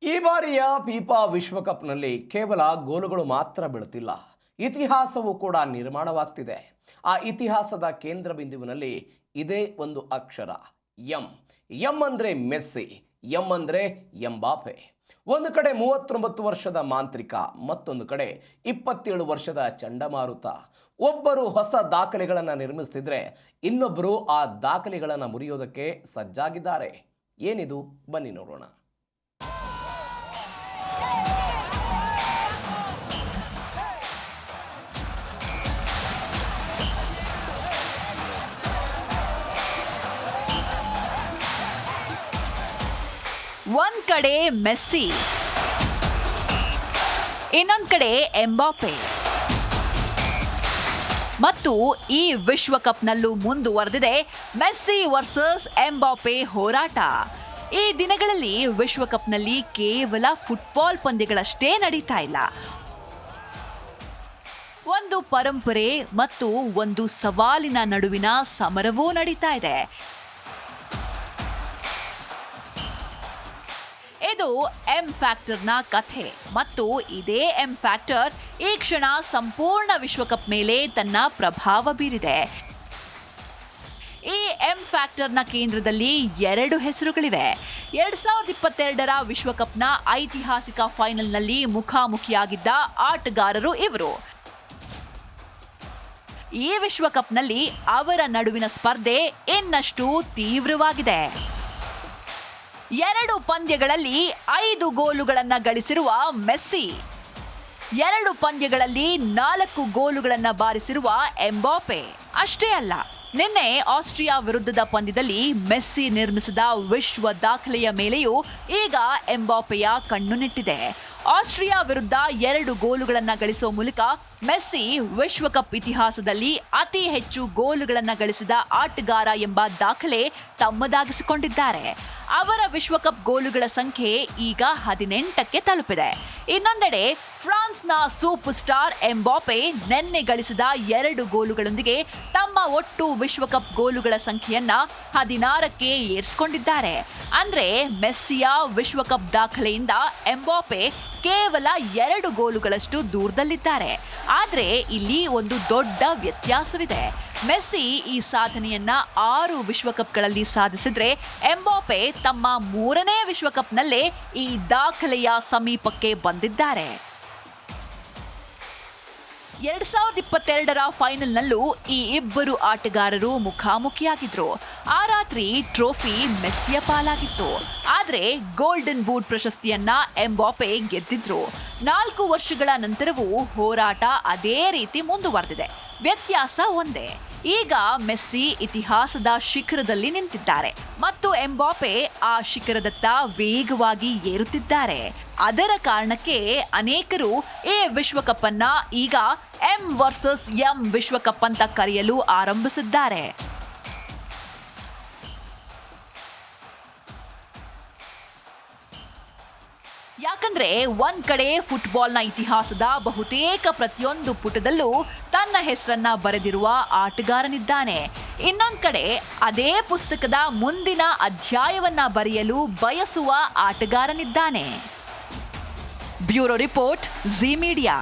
ಈ ಬಾರಿಯ ಫಿಫಾ ವಿಶ್ವಕಪ್ನಲ್ಲಿ ಕೇವಲ ಗೋಲುಗಳು ಮಾತ್ರ ಬೀಳುತ್ತಿಲ್ಲ, ಇತಿಹಾಸವೂ ಕೂಡ ನಿರ್ಮಾಣವಾಗ್ತಿದೆ. ಆ ಇತಿಹಾಸದ ಕೇಂದ್ರ ಬಿಂದುವಿನಲ್ಲಿ ಇದೇ ಒಂದು ಅಕ್ಷರ ಎಂ. ಎಂ ಅಂದ್ರೆ ಮೆಸ್ಸಿ, ಎಂ ಅಂದ್ರೆ ಎಂಬಾಪೆ. ಒಂದು ಕಡೆ 39 ವರ್ಷದ ಮಾಂತ್ರಿಕ, ಮತ್ತೊಂದು ಕಡೆ 27 ವರ್ಷದ ಚಂಡಮಾರುತ. ಒಬ್ಬರು ಹೊಸ ದಾಖಲೆಗಳನ್ನು ನಿರ್ಮಿಸ್ತಿದ್ರೆ ಇನ್ನೊಬ್ಬರು ಆ ದಾಖಲೆಗಳನ್ನು ಮುರಿಯೋದಕ್ಕೆ ಸಜ್ಜಾಗಿದ್ದಾರೆ. ಏನಿದು, ಬನ್ನಿ ನೋಡೋಣ. ಒಂದ್ ಕಡೆ ಮೆಸ್ಸಿ, ಇನ್ನೊಂದ್ ಕಡೆ ಎಂಬಾಪೆ. ಮತ್ತು ಈ ವಿಶ್ವಕಪ್ನಲ್ಲೂ ಮುಂದುವರೆದಿದೆ ಮೆಸ್ಸಿ ವರ್ಸಸ್ ಎಂಬಾಪೆ ಹೋರಾಟ. ಈ ದಿನಗಳಲ್ಲಿ ವಿಶ್ವಕಪ್ನಲ್ಲಿ ಕೇವಲ ಫುಟ್ಬಾಲ್ ಪಂದ್ಯಗಳಷ್ಟೇ ನಡೀತಾ ಇಲ್ಲ, ಒಂದು ಪರಂಪರೆ ಮತ್ತು ಒಂದು ಸವಾಲಿನ ನಡುವಿನ ಸಮರವೂ ನಡೀತಾ ಇದೆ. ಇದು ಎಂ ಫ್ಯಾಕ್ಟರ್ನ ಕಥೆ ಮತ್ತು ಇದೇ ಎಂ ಫ್ಯಾಕ್ಟರ್ ಈ ಕ್ಷಣ ಸಂಪೂರ್ಣ ವಿಶ್ವಕಪ್ ಮೇಲೆ ತನ್ನ ಪ್ರಭಾವ ಬೀರಿದೆ. ಈ ಎಂ ಫ್ಯಾಕ್ಟರ್ನ ಕೇಂದ್ರದಲ್ಲಿ 2 ಹೆಸರುಗಳಿವೆ. 2022ರ ವಿಶ್ವಕಪ್ನ ಐತಿಹಾಸಿಕ ಫೈನಲ್ನಲ್ಲಿ ಮುಖಾಮುಖಿಯಾಗಿದ್ದ ಆಟಗಾರರು ಇವರು. ಈ ವಿಶ್ವಕಪ್ನಲ್ಲಿ ಅವರ ನಡುವಿನ ಸ್ಪರ್ಧೆ ಇನ್ನಷ್ಟು ತೀವ್ರವಾಗಿದೆ. 2 ಪಂದ್ಯಗಳಲ್ಲಿ 5 ಗೋಲುಗಳನ್ನು ಗಳಿಸಿರುವ ಮೆಸ್ಸಿ, 2 ಪಂದ್ಯಗಳಲ್ಲಿ 4 ಗೋಲುಗಳನ್ನು ಬಾರಿಸಿರುವ ಎಂಬಾಪೆ. ಅಷ್ಟೇ ಅಲ್ಲ, ನಿನ್ನೆ ಆಸ್ಟ್ರಿಯಾ ವಿರುದ್ಧದ ಪಂದ್ಯದಲ್ಲಿ ಮೆಸ್ಸಿ ನಿರ್ಮಿಸಿದ ವಿಶ್ವ ದಾಖಲೆಯ ಮೇಲೆಯೂ ಈಗ ಎಂಬಾಪೆಯ ಕಣ್ಣು ನೆಟ್ಟಿದೆ. ಆಸ್ಟ್ರಿಯಾ ವಿರುದ್ಧ 2 ಗೋಲುಗಳನ್ನು ಗಳಿಸುವ ಮೂಲಕ ಮೆಸ್ಸಿ ವಿಶ್ವಕಪ್ ಇತಿಹಾಸದಲ್ಲಿ ಅತಿ ಹೆಚ್ಚು ಗೋಲುಗಳನ್ನು ಗಳಿಸಿದ ಆಟಗಾರ ಎಂಬ ದಾಖಲೆ ತಮ್ಮದಾಗಿಸಿಕೊಂಡಿದ್ದಾರೆ. ಅವರ ವಿಶ್ವಕಪ್ ಗೋಲುಗಳ ಸಂಖ್ಯೆ ಈಗ 18ಕ್ಕೆ ತಲುಪಿದೆ. ಇನ್ನೊಂದೆಡೆ ಫ್ರಾನ್ಸ್ನ ಸೂಪರ್ ಸ್ಟಾರ್ ಎಂಬಾಪೆ ನಿನ್ನೆ ಗಳಿಸಿದ 2 ಗೋಲುಗಳೊಂದಿಗೆ ತಮ್ಮ ಒಟ್ಟು ವಿಶ್ವಕಪ್ ಗೋಲುಗಳ ಸಂಖ್ಯೆಯನ್ನ 16ಕ್ಕೆ ಏರಿಸಿಕೊಂಡಿದ್ದಾರೆ. ಅಂದ್ರೆ ಮೆಸ್ಸಿಯ ವಿಶ್ವಕಪ್ ದಾಖಲೆಯಿಂದ ಎಂಬಾಪೆ ಕೇವಲ 2 ಗೋಲುಗಳಷ್ಟು ದೂರದಲ್ಲಿದ್ದಾರೆ. ಆದ್ರೆ ಇಲ್ಲಿ ಒಂದು ದೊಡ್ಡ ವ್ಯತ್ಯಾಸವಿದೆ. ಮೆಸ್ಸಿ ಈ ಸಾಧನೆಯನ್ನ 6 ವಿಶ್ವಕಪ್ಗಳಲ್ಲಿ ಸಾಧಿಸಿದ್ರೆ ಎಂಬಾಪೆ ತಮ್ಮ 3ನೇ ವಿಶ್ವಕಪ್ನಲ್ಲೇ ಈ ದಾಖಲೆಯ ಸಮೀಪಕ್ಕೆ ಬಂದಿದ್ದಾರೆ. 2022ರ ಫೈನಲ್ನಲ್ಲೂ ಈ ಇಬ್ಬರು ಆಟಗಾರರು ಮುಖಾಮುಖಿಯಾಗಿದ್ರು. ಆ ರಾತ್ರಿ ಟ್ರೋಫಿ ಮೆಸ್ಸಿಯ ಪಾಲಾಗಿತ್ತು. ಆದ್ರೆ ಗೋಲ್ಡನ್ ಬೂಟ್ ಪ್ರಶಸ್ತಿಯನ್ನ ಎಂಬಾಪೆ ಗೆದ್ದಿದ್ರು. 4 ವರ್ಷಗಳ ನಂತರವೂ ಹೋರಾಟ ಅದೇ ರೀತಿ ಮುಂದುವರೆದಿದೆ. ವ್ಯತ್ಯಾಸ ಒಂದೇ, ಈಗ ಮೆಸ್ಸಿ ಇತಿಹಾಸದ ಶಿಖರದಲ್ಲಿ ನಿಂತಿದ್ದಾರೆ ಮತ್ತು ಎಂಬಾಪೆ ಆ ಶಿಖರದತ್ತ ವೇಗವಾಗಿ ಏರುತ್ತಿದ್ದಾರೆ. ಅದರ ಕಾರಣಕ್ಕೆ ಅನೇಕರು ಈ ವಿಶ್ವಕಪ್ ಅನ್ನ ಈಗ ಎಂ ವರ್ಸಸ್ ಎಂ ವಿಶ್ವಕಪ್ ಅಂತ ಕರೆಯಲು ಆರಂಭಿಸಿದ್ದಾರೆ. ಯಾಕಂದ್ರೆ ಒಂದ್ ಕಡೆ ಫುಟ್ಬಾಲ್ನ ಇತಿಹಾಸದ ಬಹುತೇಕ ಪ್ರತಿಯೊಂದು ಪುಟದಲ್ಲೂ ತನ್ನ ಹೆಸರನ್ನ ಬರೆದಿರುವ ಆಟಗಾರನಿದ್ದಾನೆ. ಇನ್ನೊಂದ್ ಕಡೆ ಅದೇ ಪುಸ್ತಕದ ಮುಂದಿನ ಅಧ್ಯಾಯವನ್ನ ಬರೆಯಲು ಬಯಸುವ ಆಟಗಾರನಿದ್ದಾನೆ. Bureau report, Zee media.